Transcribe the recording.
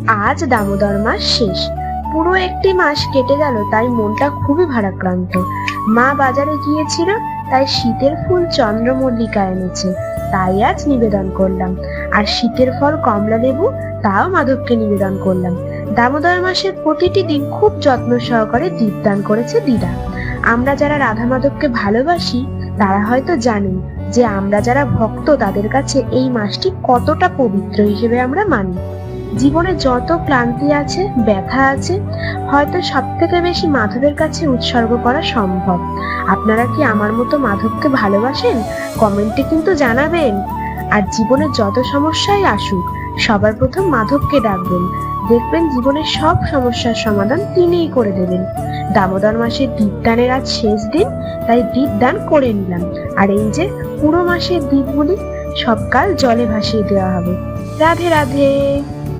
আজ দামোদর মাস শেষ, পুরো একটি মাস কেটে গেল, তাই মনটা খুবই ভারাক্রান্ত। মা বাজারে গিয়েছিল, তাই শীতের ফুল চন্দ্রমল্লিকা এনেছে, তাই আজ নিবেদন করলাম। আর শীতের ফল কমলা লেবু, তাও মাধবকে নিবেদন করলাম। দামোদর মাসের প্রতিটি দিন খুব যত্ন সহকারে দীপদান করেছে দিদা। আমরা যারা রাধা মাধবকে ভালোবাসি তারা হয়তো জানেন যে আমরা যারা ভক্ত তাদের কাছে এই মাসটি কতটা পবিত্র হিসেবে আমরা মানি। জীবনে যত ক্লান্তি আছে, ব্যথা আছে, হয়তো সব থেকে বেশি মাধবের কাছে উৎসর্গ করা সম্ভব। আপনারা কি আমার মতো মাধবকে ভালোবাসেন? কমেন্টে কিন্তু জানাবেন। আর জীবনে যত সমস্যাই আসুক, সবার প্রথম মাধবকে ডাকবেন, দেখবেন জীবনের সব সমস্যার সমাধান তিনিই করে দেবেন। দামোদর মাসের দীপদানের আজ শেষ দিন, তাই দীপদান করে নিলাম। আর এই যে পুরো মাসের দীপগুলি সবকাল জলে ভাসিয়ে দেওয়া হবে। রাধে রাধে।